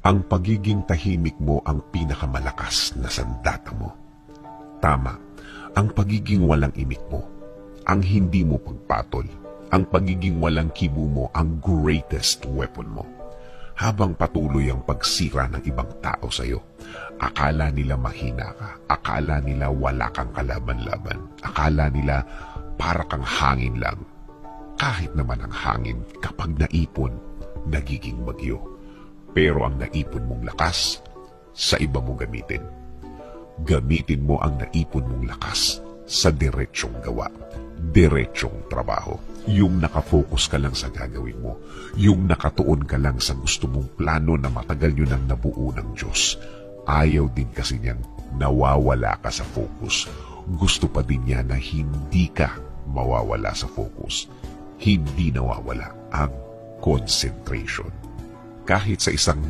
Ang pagiging tahimik mo ang pinakamalakas na sandata mo. Tama, ang pagiging walang imik mo, ang hindi mo pagpatol, ang pagiging walang kibo mo ang greatest weapon mo. Habang patuloy ang pagsira ng ibang tao sa iyo, akala nila mahina ka, akala nila wala kang kalaban-laban, akala nila para kang hangin lang. Kahit naman ang hangin kapag naipon, nagiging bagyo. Pero ang naipon mong lakas, sa iba mo gamitin. Gamitin mo ang naipon mong lakas sa diretsyong gawa, diretsyong trabaho. Yung nakafocus ka lang sa gagawin mo, yung nakatuon ka lang sa gusto mong plano na matagal nyo nang nabuo ng Diyos. Ayaw din kasi niyang nawawala ka sa focus. Gusto pa din niya na hindi ka mawawala sa focus. Hindi nawawala ang concentration. Kahit sa isang